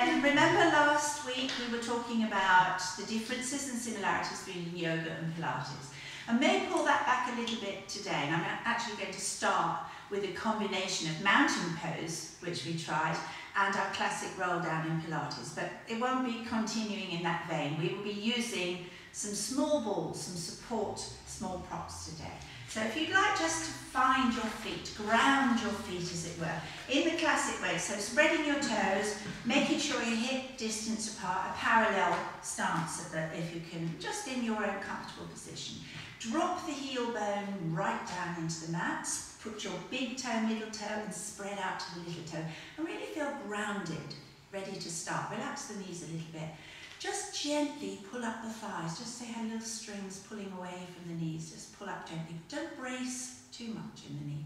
And remember last week we were talking about the differences and similarities between yoga and Pilates. I may pull that back a little bit today, and I'm actually going to start with a combination of mountain pose, which we tried, and our classic roll down in Pilates, but it won't be continuing in that vein. We will be using some small balls, some support, small props today. So if you'd like just to find your feet, ground your feet as it were, in the classic way, so spreading your toes, making sure your hip distance apart, a parallel stance if you can, just in your own comfortable position. Drop the heel bone right down into the mat, put your big toe, middle toe and spread out to the little toe and really feel grounded, ready to start. Relax the knees a little bit. Just gently pull up the thighs, just say how little strings pulling away from the knees, just pull up gently. Don't brace too much in the knee.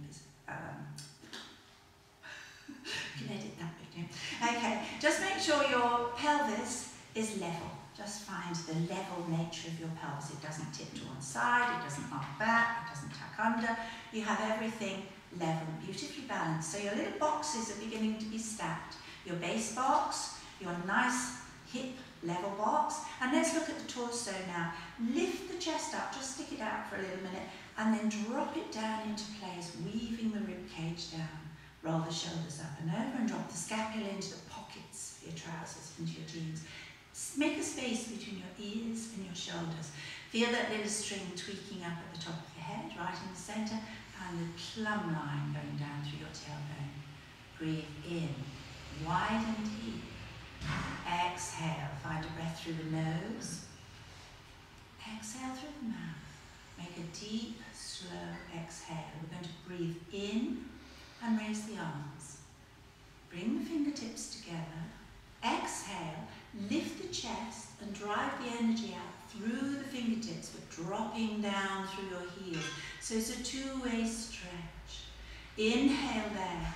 You can edit that bit, yeah. Okay, just make sure your pelvis is level. Just find the level nature of your pelvis. It doesn't tip to one side, it doesn't arc back, it doesn't tuck under. You have everything level, beautifully balanced. So your little boxes are beginning to be stacked. Your base box, your nice hip level box, and let's look at the torso now. Lift the chest up, just stick it out for a little minute, and then drop it down into place, weaving the rib cage down. Roll the shoulders up and over and drop the scapula into the pockets of your trousers, into your jeans. Make a space between your ears and your shoulders. Feel that little string tweaking up at the top of your head, right in the centre, and the plumb line going down through your tailbone. Breathe in, widen deep. Exhale, find a breath through the nose. Exhale through the mouth. Make a deep, slow exhale. We're going to breathe in and raise the arms. Bring the fingertips together. Exhale, lift the chest and drive the energy out through the fingertips, but dropping down through your heels. So it's a two-way stretch. Inhale there.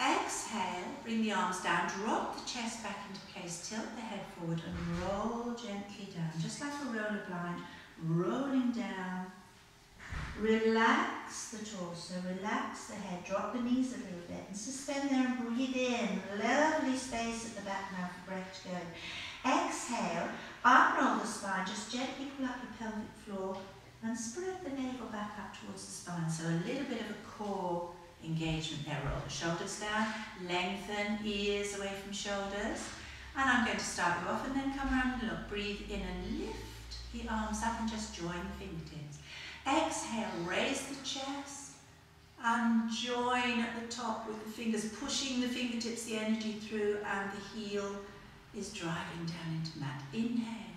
Exhale, bring the arms down, drop the chest back into place, tilt the head forward and roll gently down, just like a roller blind, rolling down. Relax the torso, relax the head, drop the knees a little bit and suspend there and breathe in. Lovely space at the back now for breath to go. Exhale, unroll the spine, just gently pull up your pelvic floor and spread the navel back up towards the spine. So a little bit of a core engagement there. Roll the shoulders down, lengthen, ears away from shoulders. And I'm going to start you off and then come around and look. Breathe in and lift the arms up and just join the fingertips. Exhale, raise the chest and join at the top with the fingers, pushing the fingertips, the energy through, and the heel is driving down into mat. Inhale.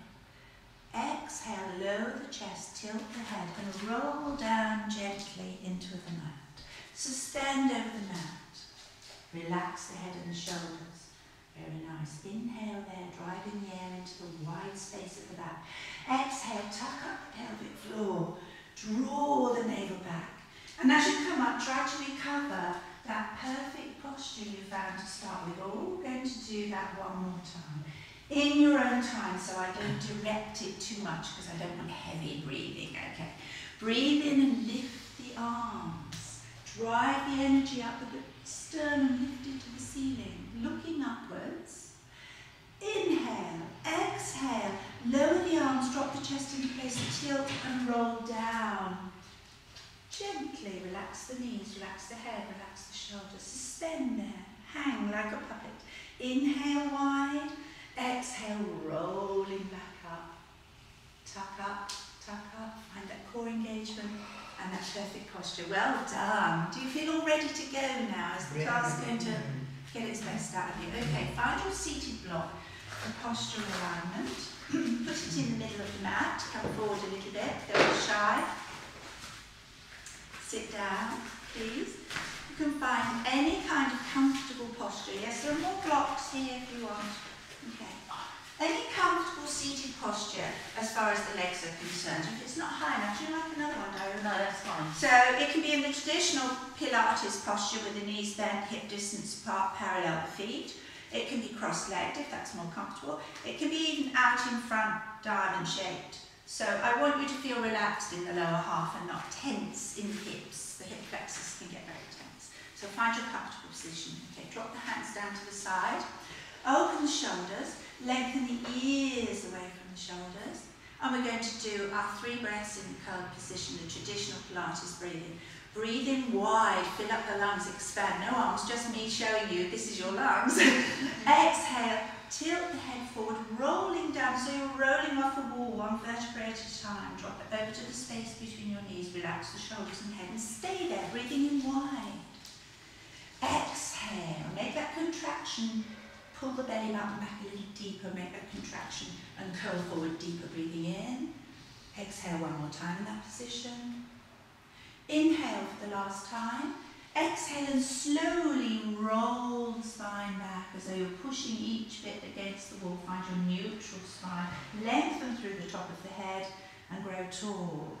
Exhale, lower the chest, tilt the head and roll down gently into the mat. Suspend over the mat. Relax the head and the shoulders. Very nice. Inhale there, driving the air into the wide space at the back. Exhale, tuck up the pelvic floor. Draw the navel back. And as you come up, try to recover that perfect posture you found to start with. We're all going to do that one more time. In your own time, so I don't direct it too much because I don't want heavy breathing, okay? Breathe in and lift the arms. Drive the energy up with the sternum lifted to the ceiling, looking upwards. Inhale, exhale, lower the arms, drop the chest into place, tilt and roll down. Gently relax the knees, relax the head, relax the shoulders. Suspend there, hang like a puppet. Inhale wide, exhale, rolling back up. Tuck up, find that core engagement and that perfect posture. Well done. Do you feel all ready to go now? Is the class going to get its best out of you? Okay, find your seated block for posture alignment. Put it in the middle of the mat. Come forward a little bit. Don't be shy. Sit down, please. You can find any kind of comfortable posture. Yes, there are more blocks here if you want. Okay. Any comfortable seated posture as far as the legs are concerned. If it's not high enough, do you like another one, Diana? No, that's fine. So it can be in the traditional Pilates posture with the knees bent, hip distance apart, parallel the feet. It can be cross-legged if that's more comfortable. It can be even out in front, diamond shaped. So I want you to feel relaxed in the lower half and not tense in the hips. The hip flexors can get very tense. So find your comfortable position. Okay, drop the hands down to the side. Open the shoulders, lengthen the ears away from the shoulders. And we're going to do our 3 breaths in the curled position, the traditional Pilates breathing. Breathe in wide, fill up the lungs, expand. No arms, just me showing you, this is your lungs. Exhale, tilt the head forward, rolling down. So you're rolling off the wall, 1 vertebrae at a time. Drop it over to the space between your knees. Relax the shoulders and head and stay there, breathing in wide. Exhale, make that contraction. Pull the belly button back a little deeper, make that contraction and curl forward deeper, breathing in. Exhale 1 more time in that position. Inhale for the last time. Exhale and slowly roll the spine back as though you're pushing each bit against the wall. Find your neutral spine. Lengthen through the top of the head and grow tall.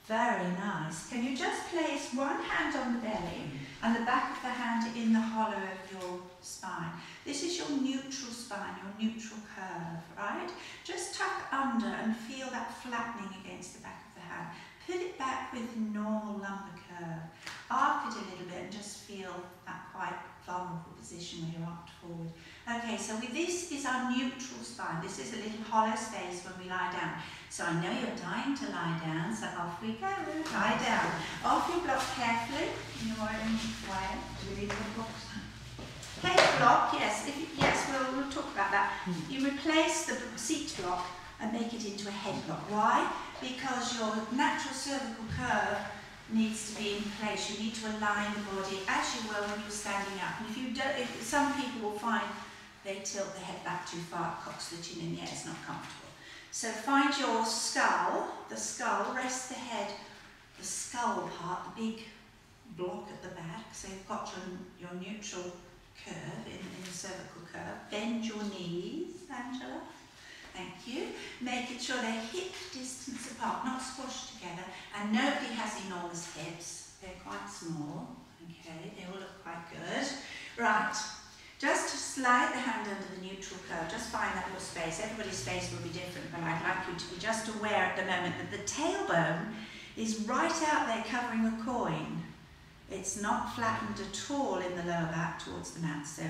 Very nice. Can you just place one hand on the belly and the back of the hand in the hollow of your spine? This is your neutral spine, your neutral curve, right? Just tuck under and feel that flattening against the back of the hand. Put it back with normal lumbar curve. Arc it a little bit and just feel that quite vulnerable position where you're arched forward. Okay, so this is our neutral spine. This is a little hollow space when we lie down. So I know you're dying to lie down, so off we go. Lie down. Off your block carefully in your own way. Do we need the blocks? Head block, yes. We'll talk about that. You replace the seat block and make it into a head block. Why? Because your natural cervical curve needs to be in place. You need to align the body as you will when you're standing up. And if you don't, some people will find they tilt the head back too far, cocks the chin in the air, it's not comfortable. So find your skull, rest the head, the skull part, the big block at the back. So you've got your neutral curve in the cervical curve. Bend your knees, Angela. Thank you. Making sure they're hip distance apart, not squashed together. And nobody has enormous hips. They're quite small. Okay, they all look quite good. Right. Just to slide the hand under the neutral curve, just find that little space. Everybody's space will be different, but I'd like you to be just aware at the moment that the tailbone is right out there covering a coin. It's not flattened at all in the lower back towards the mat. So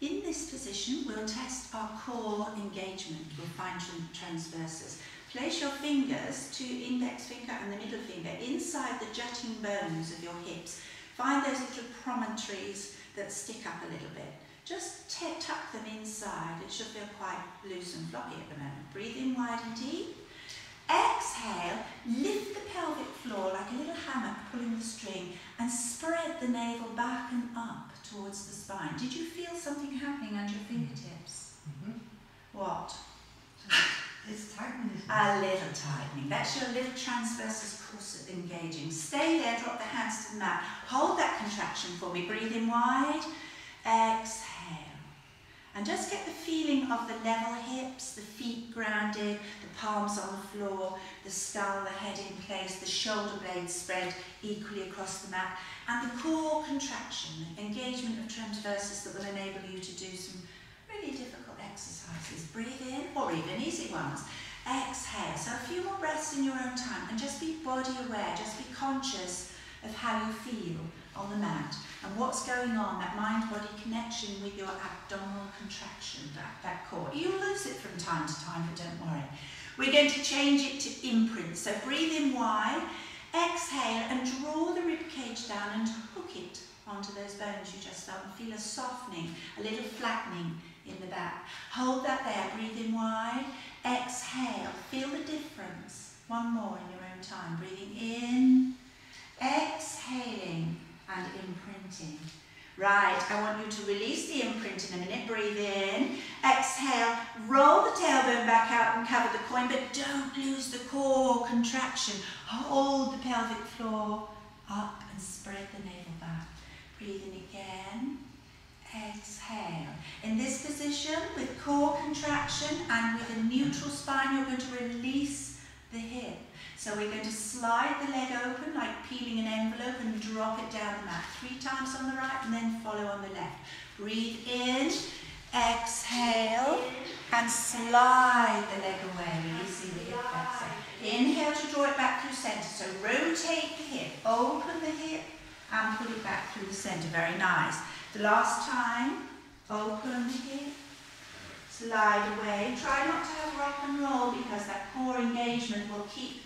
in this position, we'll test our core engagement. We'll find transverses. Place your fingers, index finger and the middle finger, inside the jutting bones of your hips. Find those little promontories that stick up a little bit. Just tuck them inside. It should feel quite loose and floppy at the moment. Breathe in wide and deep. Exhale, lift the pelvic floor like a little hammock pulling the string and spread the navel back and up towards the spine. Did you feel something happening under your fingertips? What? It's tightening. A little tightening. That's your little transversus corset engaging. Stay there, drop the hands to the mat. Hold that contraction for me. Breathe in wide. Exhale. And just get the feeling of the level hips, the feet grounded, the palms on the floor, the skull, the head in place, the shoulder blades spread equally across the mat, and the core contraction, engagement of transverses that will enable you to do some really difficult exercises. Breathe in, or even easy ones. Exhale. So a few more breaths in your own time, and just be body aware, just be conscious of how you feel on the mat and what's going on, that mind-body connection with your abdominal contraction, that core. You'll lose it from time to time, but don't worry. We're going to change it to imprint. So breathe in wide, exhale and draw the rib cage down and hook it onto those bones you just felt and feel a softening, a little flattening in the back. Hold that there, breathe in wide, exhale, feel the difference. One more in your own time, breathing in, exhaling and imprinting. Right, I want you to release the imprint in a minute. Breathe in, exhale, roll the tailbone back out and cover the coin, but don't lose the core contraction. Hold the pelvic floor up and spread the navel back. Breathe in again, exhale. In this position, with core contraction and with a neutral spine, you're going to release the hip. So we're going to slide the leg open like peeling an envelope and drop it down the mat 3 times on the right and then follow on the left. Breathe in, exhale and slide the leg away, releasing the hip flexor. Inhale to draw it back through center. So rotate the hip, open the hip and put it back through the center. Very nice. The last time, open the hip slide away. Try not to have rock and roll because that core engagement will keep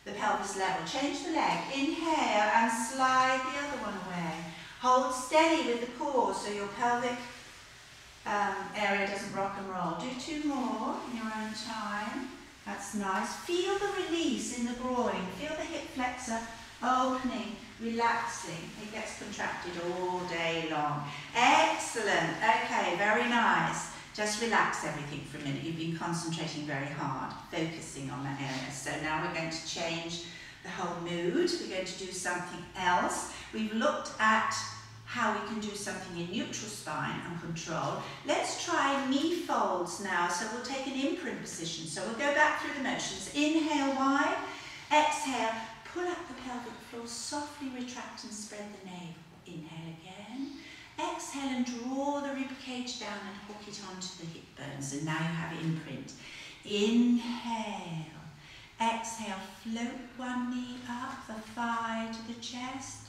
the pelvis level. Change the leg. Inhale and slide the other one away. Hold steady with the core so your pelvic area doesn't rock and roll. Do 2 more in your own time. That's nice. Feel the release in the groin. Feel the hip flexor opening, relaxing. It gets contracted all day long. Excellent. Okay, very nice. Just relax everything for a minute. You've been concentrating very hard, focusing on that area. So now we're going to change the whole mood. We're going to do something else. We've looked at how we can do something in neutral spine and control. Let's try knee folds now. So we'll take an imprint position. So we'll go back through the motions. Inhale wide, exhale, pull up the pelvic floor, softly retract and spread the navel. Inhale again. Exhale and draw the rib cage down and hook it onto the hip bones. And now you have imprint. Inhale. Exhale, float one knee up, the thigh to the chest.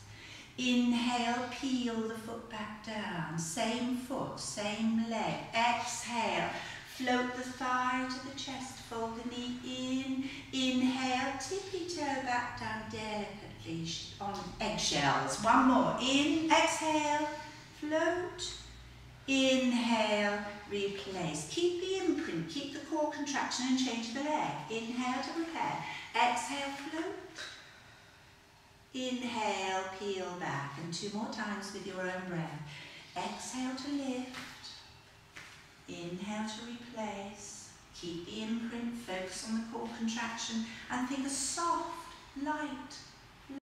Inhale, peel the foot back down. Same foot, same leg. Exhale, float the thigh to the chest, fold the knee in. Inhale, tippy toe back down delicately on eggshells. One more. In, exhale, float. Inhale, replace. Keep the imprint, keep the core contraction and change the leg. Inhale to prepare. Exhale, float. Inhale, peel back. And 2 more times with your own breath. Exhale to lift. Inhale to replace. Keep the imprint, focus on the core contraction and think a soft, light